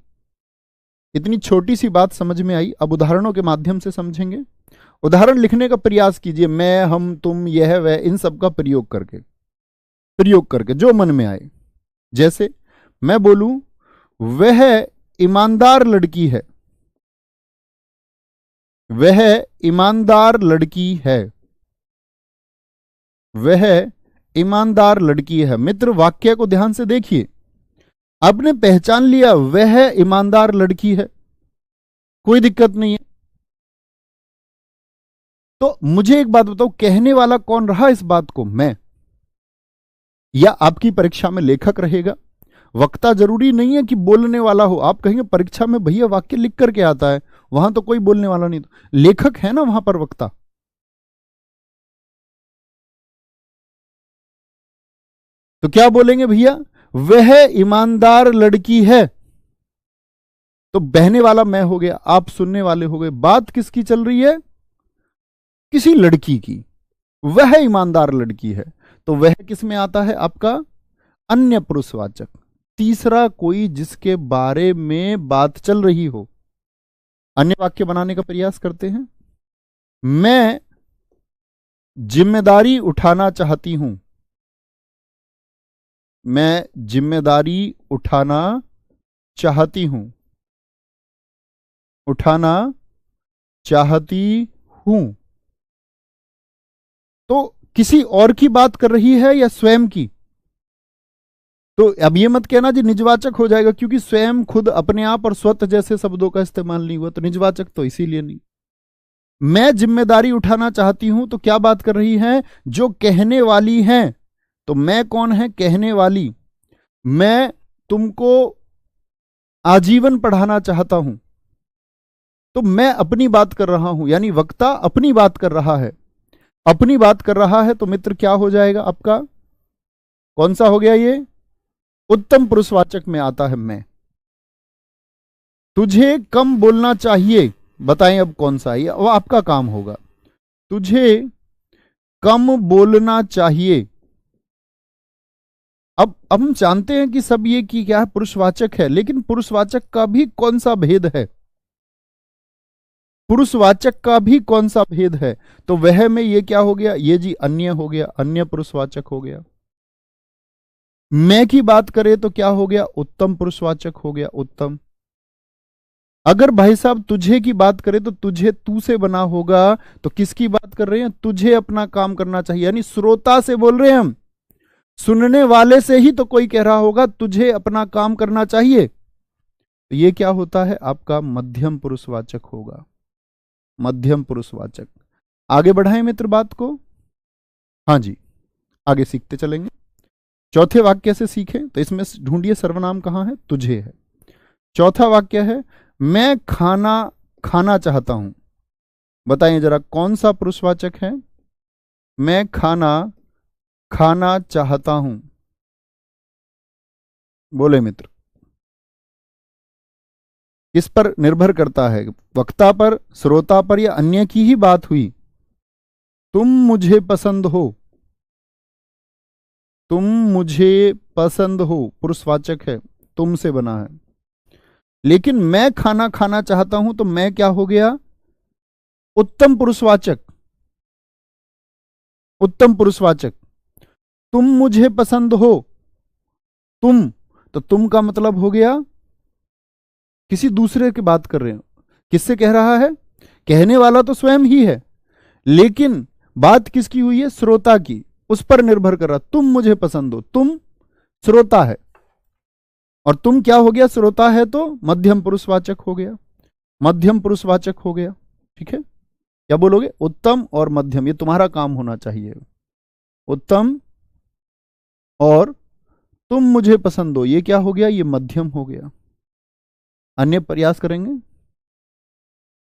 इतनी छोटी सी बात समझ में आई? अब उदाहरणों के माध्यम से समझेंगे। उदाहरण लिखने का प्रयास कीजिए, मैं, हम, तुम, यह, वह, इन सब का प्रयोग करके जो मन में आए। जैसे मैं बोलूं वह ईमानदार लड़की है, वह ईमानदार लड़की है, वह ईमानदार लड़की है। मित्र वाक्य को ध्यान से देखिए, आपने पहचान लिया वह ईमानदार लड़की है, कोई दिक्कत नहीं है। तो मुझे एक बात बताओ, कहने वाला कौन रहा इस बात को? मैं, या आपकी परीक्षा में लेखक रहेगा? वक्ता जरूरी नहीं है कि बोलने वाला हो। आप कहेंगे परीक्षा में भैया वाक्य लिख करके आता है, वहां तो कोई बोलने वाला नहीं, तो लेखक है ना वहां पर वक्ता। तो क्या बोलेंगे भैया? वह ईमानदार लड़की है। तो बहने वाला मैं हो गया, आप सुनने वाले हो गए। बात किसकी चल रही है? किसी लड़की की। वह ईमानदार लड़की है, तो वह किस में आता है? आपका अन्य पुरुषवाचक। तीसरा कोई जिसके बारे में बात चल रही हो। अन्य वाक्य बनाने का प्रयास करते हैं। मैं जिम्मेदारी उठाना चाहती हूं, मैं जिम्मेदारी उठाना चाहती हूं, उठाना चाहती हूं। तो किसी और की बात कर रही है या स्वयं की? तो अब ये मत कहना जी निजवाचक हो जाएगा, क्योंकि स्वयं, खुद, अपने आप और स्वतः जैसे शब्दों का इस्तेमाल नहीं हुआ, तो निजवाचक तो इसीलिए नहीं। मैं जिम्मेदारी उठाना चाहती हूं, तो क्या बात कर रही है? जो कहने वाली हैं। तो मैं कौन है? कहने वाली। मैं तुमको आजीवन पढ़ाना चाहता हूं, तो मैं अपनी बात कर रहा हूं, यानी वक्ता अपनी बात कर रहा है, अपनी बात कर रहा है। तो मित्र क्या हो जाएगा आपका? कौन सा हो गया ये? उत्तम पुरुषवाचक में आता है मैं। तुझे कम बोलना चाहिए, बताएं अब कौन सा है? वो आपका काम होगा। तुझे कम बोलना चाहिए। अब हम जानते हैं कि सब ये की क्या है? पुरुषवाचक है, लेकिन पुरुषवाचक का भी कौन सा भेद है? पुरुषवाचक का भी कौन सा भेद है? तो वह में ये क्या हो गया? ये जी अन्य हो गया, अन्य पुरुषवाचक हो गया। मैं की बात करें तो क्या हो गया? उत्तम पुरुषवाचक हो गया, उत्तम। अगर भाई साहब तुझे की बात करें तो तुझे तू से बना होगा, तो किसकी बात कर रहे हैं? तुझे अपना काम करना चाहिए, यानी श्रोता से बोल रहे हैं हम। सुनने वाले से ही तो कोई कह रहा होगा तुझे अपना काम करना चाहिए। तो ये क्या होता है? आपका मध्यम पुरुषवाचक होगा, मध्यम पुरुषवाचक। आगे बढ़ाएं मित्र बात को। हाँ जी, आगे सीखते चलेंगे। चौथे वाक्य से सीखें, तो इसमें ढूंढिए सर्वनाम कहां है? तुझे है। चौथा वाक्य है मैं खाना खाना चाहता हूं। बताइए जरा कौन सा पुरुषवाचक है? मैं खाना खाना चाहता हूं, बोले मित्र। किस पर निर्भर करता है? वक्ता पर, श्रोता पर, या अन्य की ही बात हुई? तुम मुझे पसंद हो, तुम मुझे पसंद हो पुरुषवाचक है, तुम से बना है। लेकिन मैं खाना खाना चाहता हूं, तो मैं क्या हो गया? उत्तम पुरुषवाचक, उत्तम पुरुषवाचक। तुम मुझे पसंद हो, तुम, तो तुम का मतलब हो गया किसी दूसरे की बात कर रहे हो। किससे कह रहा है? कहने वाला तो स्वयं ही है, लेकिन बात किसकी हुई है? श्रोता की। उस पर निर्भर कर रहा, तुम मुझे पसंद हो, तुम श्रोता है, और तुम क्या हो गया? श्रोता है, तो मध्यम पुरुषवाचक हो गया, मध्यम पुरुषवाचक हो गया। ठीक है, क्या बोलोगे? उत्तम और मध्यम, ये तुम्हारा काम होना चाहिए। उत्तम और तुम मुझे पसंद हो, ये क्या हो गया? ये मध्यम हो गया। अन्य प्रयास करेंगे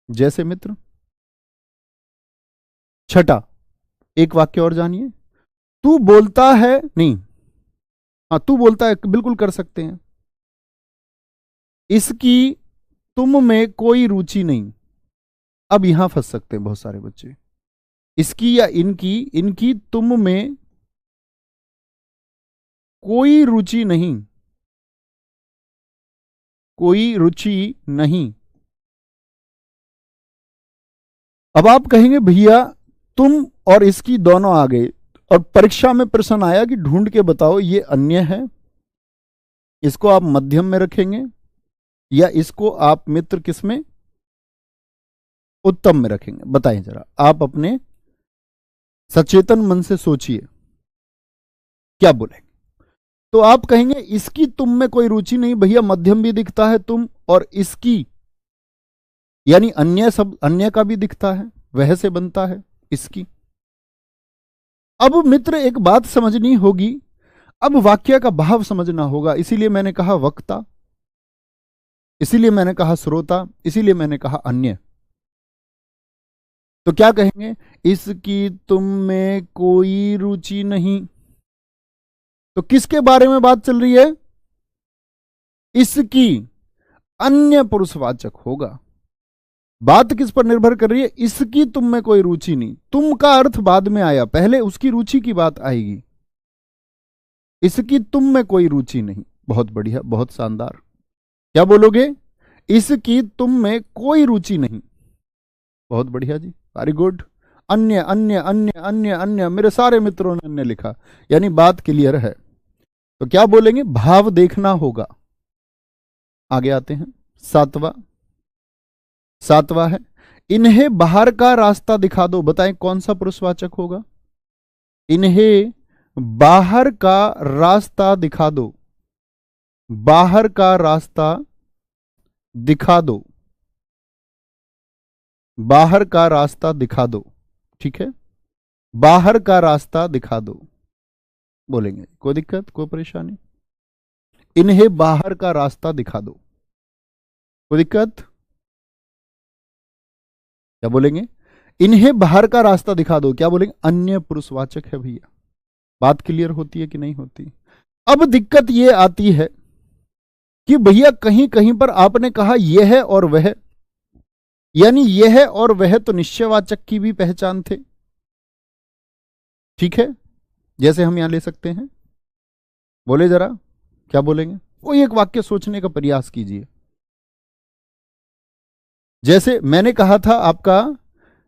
जैसे मित्र। छठा, एक वाक्य और जानिए। तू बोलता है नहीं, हाँ तू बोलता है, बिल्कुल कर सकते हैं। इसकी तुम में कोई रुचि नहीं। अब यहां फंस सकते हैं बहुत सारे बच्चे। इसकी या इनकी, इनकी तुम में कोई रुचि नहीं, कोई रुचि नहीं। अब आप कहेंगे भैया तुम और इसकी दोनों आ गए, और परीक्षा में प्रश्न आया कि ढूंढ के बताओ ये अन्य है, इसको आप मध्यम में रखेंगे या इसको आप मित्र किस में? उत्तम में रखेंगे? बताएं जरा, आप अपने सचेतन मन से सोचिए क्या बोलेंगे। तो आप कहेंगे इसकी तुम में कोई रुचि नहीं, भैया मध्यम भी दिखता है तुम, और इसकी यानी अन्य, सब अन्य का भी दिखता है, वह से बनता है इसकी। अब मित्र एक बात समझनी होगी, अब वाक्य का भाव समझना होगा। इसीलिए मैंने कहा वक्ता, इसीलिए मैंने कहा श्रोता, इसीलिए मैंने कहा अन्य। तो क्या कहेंगे? इसकी तुम में कोई रुचि नहीं, तो किसके बारे में बात चल रही है? इसकी, अन्य पुरुषवाचक होगा। बात किस पर निर्भर कर रही है? इसकी तुम में कोई रुचि नहीं। तुम का अर्थ बाद में आया, पहले उसकी रुचि की बात आएगी। इसकी तुम में कोई रुचि नहीं, बहुत बढ़िया, बहुत शानदार। क्या बोलोगे? इसकी तुम में कोई रुचि नहीं, बहुत बढ़िया जी, वेरी गुड। अन्य अन्य अन्य अन्य अन्य, मेरे सारे मित्रों ने अन्य लिखा, यानी बात क्लियर है। तो क्या बोलेंगे? भाव देखना होगा। आगे आते हैं, सातवां, सातवां है इन्हें बाहर का रास्ता दिखा दो। बताएं कौन सा पुरुषवाचक होगा? इन्हें बाहर का रास्ता दिखा दो, बाहर का रास्ता दिखा दो, बाहर का रास्ता दिखा दो। ठीक है, बाहर का रास्ता दिखा दो बोलेंगे, कोई दिक्कत, कोई परेशानी? इन्हें बाहर का रास्ता दिखा दो, कोई दिक्कत? क्या बोलेंगे? इन्हें बाहर का रास्ता दिखा दो, क्या बोलेंगे? अन्य पुरुषवाचक है भैया। बात क्लियर होती है कि नहीं होती? अब दिक्कत यह आती है कि भैया कहीं कहीं पर आपने कहा यह है और वह, यानी यह और वह तो निश्चयवाचक की भी पहचान थे। ठीक है, जैसे हम यहां ले सकते हैं, बोले जरा क्या बोलेंगे? कोई एक वाक्य सोचने का प्रयास कीजिए। जैसे मैंने कहा था, आपका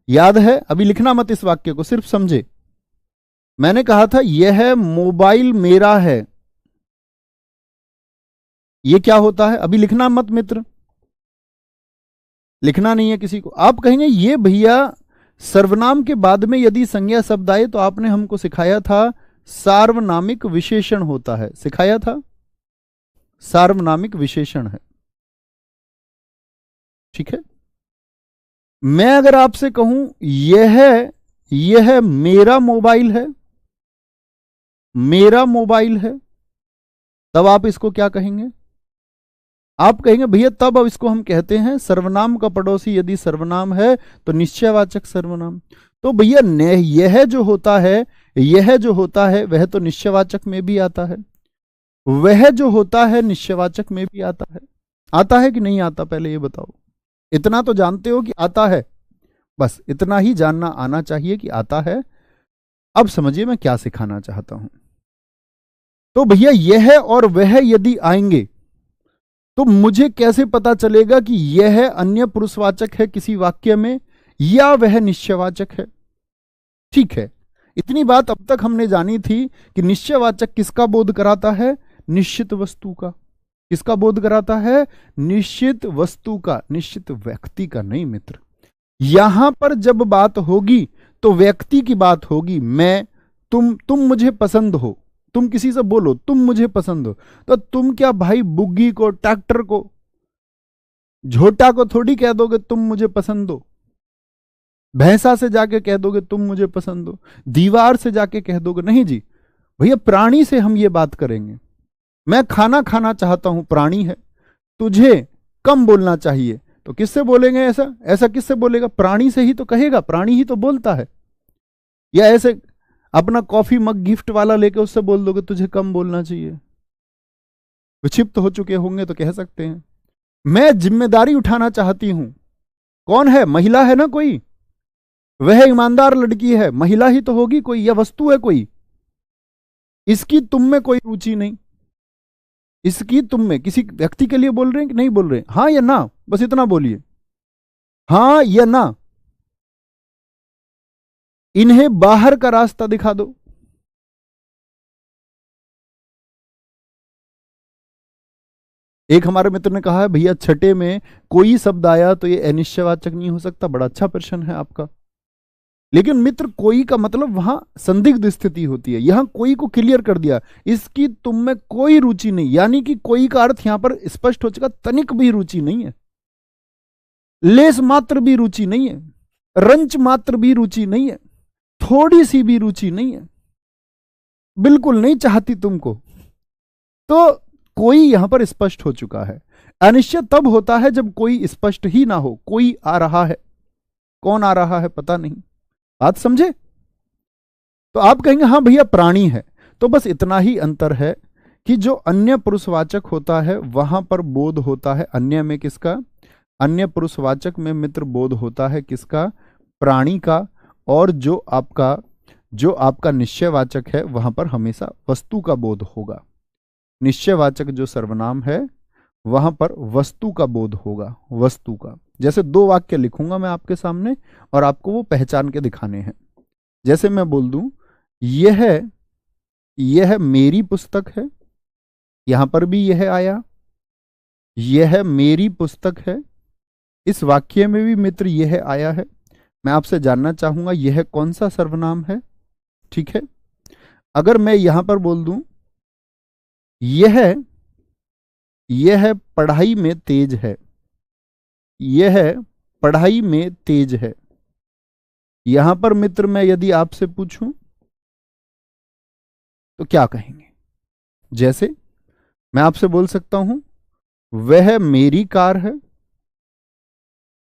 याद है? अभी लिखना मत इस वाक्य को, सिर्फ समझे। मैंने कहा था यह मोबाइल मेरा है, ये क्या होता है? अभी लिखना मत मित्र, लिखना नहीं है किसी को। आप कहेंगे ये भैया सर्वनाम के बाद में यदि संज्ञा शब्द आए तो आपने हमको सिखाया था सार्वनामिक विशेषण होता है, सिखाया था सार्वनामिक विशेषण है, ठीक है। मैं अगर आपसे कहूं यह मेरा मोबाइल है, मेरा मोबाइल है, तब आप इसको क्या कहेंगे? आप कहेंगे भैया तब अब इसको हम कहते हैं सर्वनाम का पड़ोसी यदि सर्वनाम है तो निश्चयवाचक सर्वनाम। तो भैया यह जो होता है वह तो निश्चयवाचक में भी आता है, वह जो होता है निश्चयवाचक में भी आता है कि नहीं आता? पहले ये बताओ। इतना तो जानते हो कि आता है, बस इतना ही जानना आना चाहिए कि आता है। अब समझिए मैं क्या सिखाना चाहता हूं। तो भैया यह और वह यदि आएंगे तो मुझे कैसे पता चलेगा कि यह अन्य पुरुषवाचक है किसी वाक्य में या वह निश्चयवाचक है? ठीक है, इतनी बात अब तक हमने जानी थी कि निश्चयवाचक किसका बोध कराता है? निश्चित वस्तु का। किसका बोध कराता है? निश्चित वस्तु का, निश्चित व्यक्ति का नहीं मित्र। यहां पर जब बात होगी तो व्यक्ति की बात होगी। मैं, तुम मुझे पसंद हो, तुम किसी से बोलो तुम मुझे पसंद हो, तो तुम क्या भाई बुग्गी को, ट्रैक्टर को, झोटा को थोड़ी कह दोगे तुम मुझे पसंद हो? भैंसा से जाके कह दोगे तुम मुझे पसंद हो? दीवार से जाके कह दोगे? नहीं जी भैया, प्राणी से हम ये बात करेंगे। मैं खाना खाना चाहता हूं, प्राणी है, तुझे कम बोलना चाहिए, तो किससे बोलेंगे? ऐसा किससे बोलेगा? प्राणी से ही तो कहेगा, प्राणी ही तो बोलता है। या ऐसे अपना कॉफी मग गिफ्ट वाला लेके उससे बोल दोगे तुझे कम बोलना चाहिए? विक्षिप्त हो चुके होंगे तो कह सकते हैं। मैं जिम्मेदारी उठाना चाहती हूं, कौन है? महिला है ना कोई, वह ईमानदार लड़की है, महिला ही तो होगी कोई, या वस्तु है कोई। इसकी तुम में कोई रुचि नहीं, इसकी तुम में, किसी व्यक्ति के लिए बोल रहे हैं कि नहीं बोल रहे हैं? हाँ या ना, बस इतना बोलिए, हाँ या ना। इन्हें बाहर का रास्ता दिखा दो। एक हमारे मित्र ने कहा है भैया छठे में कोई शब्द आया तो ये अनिश्चयवाचक नहीं हो सकता। बड़ा अच्छा प्रश्न है आपका, लेकिन मित्र कोई का मतलब वहां संदिग्ध स्थिति होती है। यहां कोई को क्लियर कर दिया, इसकी तुम में कोई रुचि नहीं, यानी कि कोई का अर्थ यहां पर स्पष्ट हो चुका, तनिक भी रुचि नहीं है, लेस मात्र भी रुचि नहीं है, रंच मात्र भी रुचि नहीं है, थोड़ी सी भी रुचि नहीं है, बिल्कुल नहीं चाहती तुमको। तो कोई यहां पर स्पष्ट हो चुका है। अनिश्चित तब होता है जब कोई स्पष्ट ही ना हो, कोई आ रहा है, कौन आ रहा है पता नहीं। बात समझे? तो आप कहेंगे हाँ भैया प्राणी है, तो बस इतना ही अंतर है कि जो अन्य पुरुषवाचक होता है वहां पर बोध होता है अन्य में किसका? अन्य पुरुषवाचक में मित्र बोध होता है किसका? प्राणी का। और जो आपका निश्चयवाचक है वहां पर हमेशा वस्तु का बोध होगा। निश्चयवाचक जो सर्वनाम है वहां पर वस्तु का बोध होगा, वस्तु का। जैसे दो वाक्य लिखूंगा मैं आपके सामने और आपको वो पहचान के दिखाने हैं। जैसे मैं बोल दूं यह मेरी पुस्तक है, यहां पर भी यह आया, यह मेरी पुस्तक है, इस वाक्य में भी मित्र यह आया है। मैं आपसे जानना चाहूंगा यह कौन सा सर्वनाम है? ठीक है, अगर मैं यहां पर बोल दूं यह पढ़ाई में तेज है, यह पढ़ाई में तेज है, यहां पर मित्र मैं यदि आपसे पूछूं तो क्या कहेंगे? जैसे मैं आपसे बोल सकता हूं वह मेरी कार है,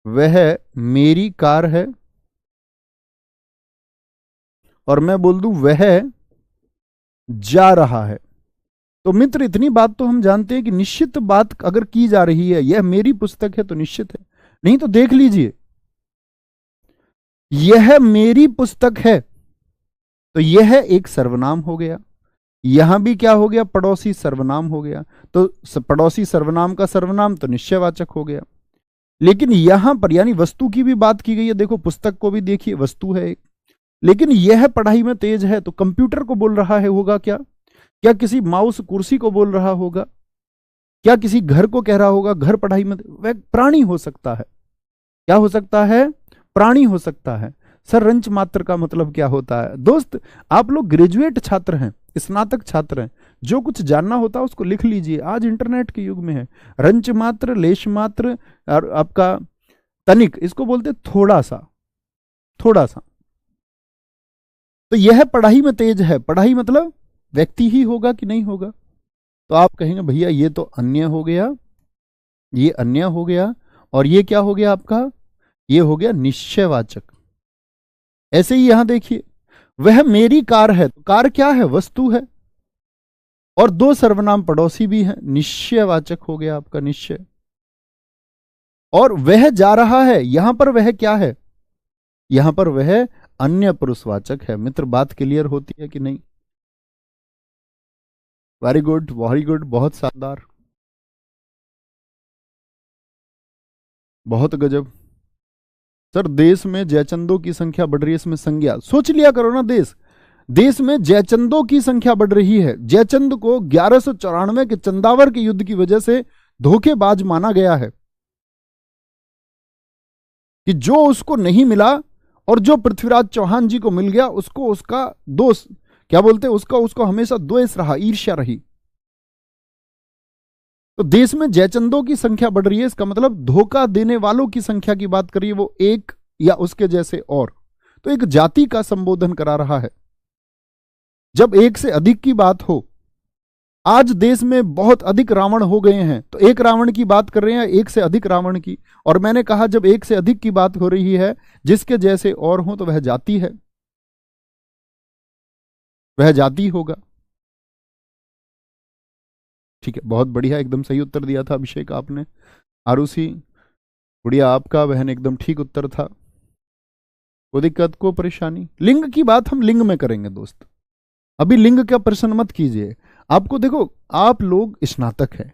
वह मेरी कार है, और मैं बोल दूं वह जा रहा है। तो मित्र इतनी बात तो हम जानते हैं कि निश्चित बात अगर की जा रही है, यह मेरी पुस्तक है तो निश्चित है। नहीं तो देख लीजिए, यह मेरी पुस्तक है तो यह एक सर्वनाम हो गया, यहां भी क्या हो गया? पड़ोसी सर्वनाम हो गया। तो पड़ोसी सर्वनाम का सर्वनाम तो निश्चयवाचक हो गया। लेकिन यहां पर यानी वस्तु की भी बात की गई है। देखो पुस्तक को भी देखिए, वस्तु है एक। लेकिन यह पढ़ाई में तेज है तो कंप्यूटर को बोल रहा है, होगा क्या? क्या किसी माउस कुर्सी को बोल रहा होगा? क्या किसी घर को कह रहा होगा घर पढ़ाई में? वह प्राणी हो सकता है। क्या हो सकता है? प्राणी हो सकता है। सर रंच मात्र का मतलब क्या होता है? दोस्त, आप लोग ग्रेजुएट छात्र हैं, स्नातक छात्र हैं, जो कुछ जानना होता है उसको लिख लीजिए। आज इंटरनेट के युग में है। रंच मात्र, लेश मात्र और आपका तनिक, इसको बोलते थोड़ा सा, थोड़ा सा। तो यह पढ़ाई में तेज है। पढ़ाई मतलब व्यक्ति ही होगा कि नहीं होगा? तो आप कहेंगे भैया ये तो अन्य हो गया, ये अन्य हो गया, और ये क्या हो गया आपका? ये हो गया निश्चयवाचक। ऐसे ही यहां देखिए, वह मेरी कार है। तो कार क्या है? वस्तु है। और दो सर्वनाम पड़ोसी भी हैं, निश्चयवाचक हो गया आपका निश्चय। और वह जा रहा है, यहां पर वह क्या है? यहां पर वह अन्य पुरुषवाचक है। मित्र, बात क्लियर होती है कि नहीं? वेरी गुड, वेरी गुड, बहुत शानदार, बहुत गजब। सर देश में जयचंदों की संख्या बढ़ रही है, इसमें संज्ञा सोच लिया करो ना। देश में जयचंदों की संख्या बढ़ रही है। जयचंद को 1194 के चंदावर के युद्ध की वजह से धोखेबाज माना गया है, कि जो उसको नहीं मिला और जो पृथ्वीराज चौहान जी को मिल गया, उसको उसका दोष, क्या बोलते हैं, उसको हमेशा द्वेष रहा, ईर्ष्या रही। तो देश में जयचंदों की संख्या बढ़ रही है, इसका मतलब धोखा देने वालों की संख्या की बात करिए, वो एक या उसके जैसे और। तो एक जाति का संबोधन करा रहा है। जब एक से अधिक की बात हो, आज देश में बहुत अधिक रावण हो गए हैं, तो एक रावण की बात कर रहे हैं, एक से अधिक रावण की। और मैंने कहा जब एक से अधिक की बात हो रही है, जिसके जैसे और हो, तो वह जाति है, वह जाति होगा। ठीक है, बहुत बढ़िया, एकदम सही उत्तर दिया था अभिषेक आपने। आरुषि गुड़िया आपका बहन एकदम ठीक उत्तर था। कोई दिक्कत, को परेशानी? लिंग की बात हम लिंग में करेंगे दोस्त, अभी लिंग का प्रश्न मत कीजिए। आपको देखो, आप लोग स्नातक हैं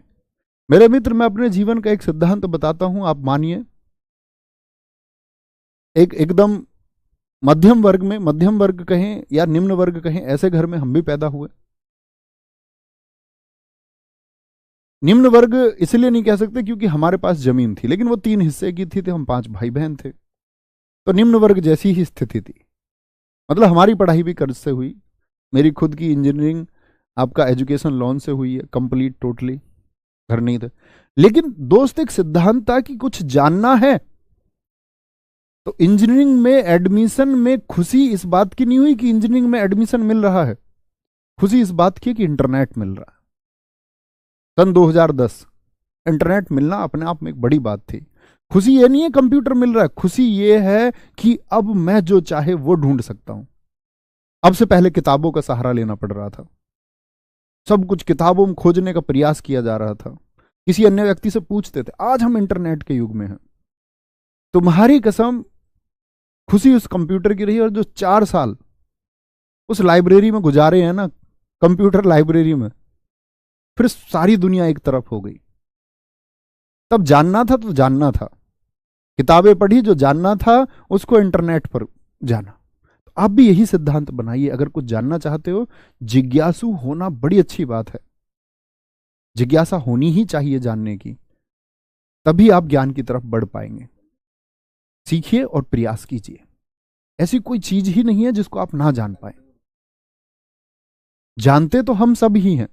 मेरे मित्र। मैं अपने जीवन का एक सिद्धांत बताता हूं, आप मानिए। एकदम मध्यम वर्ग में, मध्यम वर्ग कहें या निम्न वर्ग कहें, ऐसे घर में हम भी पैदा हुए। निम्न वर्ग इसलिए नहीं कह सकते क्योंकि हमारे पास जमीन थी, लेकिन वो 3 हिस्से की थी, तो हम 5 भाई बहन थे, तो निम्न वर्ग जैसी ही स्थिति थी। मतलब हमारी पढ़ाई भी कर्ज से हुई। मेरी खुद की इंजीनियरिंग आपका एजुकेशन लोन से हुई है, कंप्लीट टोटली, घर नहीं थे। लेकिन दोस्त एक सिद्धांत था कि कुछ जानना है, तो इंजीनियरिंग में एडमिशन में खुशी इस बात की नहीं हुई कि इंजीनियरिंग में एडमिशन मिल रहा है, खुशी इस बात की कि इंटरनेट मिल रहा है। सन 2010 इंटरनेट मिलना अपने आप में एक बड़ी बात थी। खुशी ये नहीं है कंप्यूटर मिल रहा है, खुशी ये है कि अब मैं जो चाहे वो ढूंढ सकता हूं। अब से पहले किताबों का सहारा लेना पड़ रहा था, सब कुछ किताबों में खोजने का प्रयास किया जा रहा था, किसी अन्य व्यक्ति से पूछते थे। आज हम इंटरनेट के युग में हैं। तुम्हारी कसम, खुशी उस कंप्यूटर की रही। और जो 4 साल उस लाइब्रेरी में गुजारे हैं ना, कंप्यूटर लाइब्रेरी में, फिर सारी दुनिया एक तरफ हो गई। तब जानना था तो जानना था, किताबें पढ़ी, जो जानना था उसको इंटरनेट पर जाना। तो आप भी यही सिद्धांत बनाइए, अगर कुछ जानना चाहते हो, जिज्ञासु होना बड़ी अच्छी बात है। जिज्ञासा होनी ही चाहिए जानने की, तभी आप ज्ञान की तरफ बढ़ पाएंगे। सीखिए और प्रयास कीजिए। ऐसी कोई चीज ही नहीं है जिसको आप ना जान पाए। जानते तो हम सब ही हैं,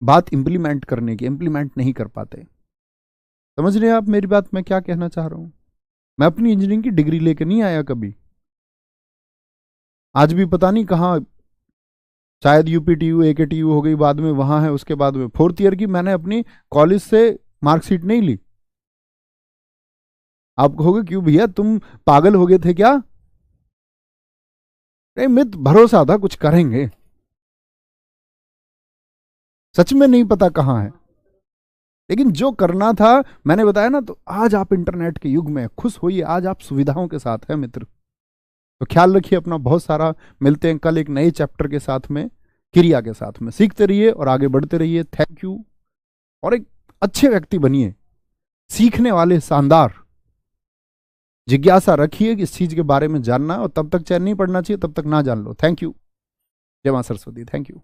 बात इंप्लीमेंट करने की, इंप्लीमेंट नहीं कर पाते। समझ रहे हैं आप मेरी बात, मैं क्या कहना चाह रहा हूं? मैं अपनी इंजीनियरिंग की डिग्री लेके नहीं आया कभी। आज भी पता नहीं कहां, शायद यूपीटीयू एकेटीयू हो गई बाद में, वहां है। उसके बाद में 4th ईयर की मैंने अपनी कॉलेज से मार्कशीट नहीं ली। आप कहोगे क्यों भैया, तुम पागल हो गए थे क्या? नहीं, मित्र, भरोसा था कुछ करेंगे, सच में नहीं पता कहां है, लेकिन जो करना था मैंने बताया ना। तो आज आप इंटरनेट के युग में खुश होइए, आज आप सुविधाओं के साथ हैं मित्र। तो ख्याल रखिए अपना बहुत सारा। मिलते हैं कल एक नए चैप्टर के साथ में, क्रिया के साथ में। सीखते रहिए और आगे बढ़ते रहिए। Thank you. और एक अच्छे व्यक्ति बनिए, सीखने वाले, शानदार। जिज्ञासा रखिए कि इस चीज के बारे में जानना, और तब तक चैन नहीं पड़ना चाहिए, तब तक ना जान लो। Thank you. जय मां सरस्वती। Thank you.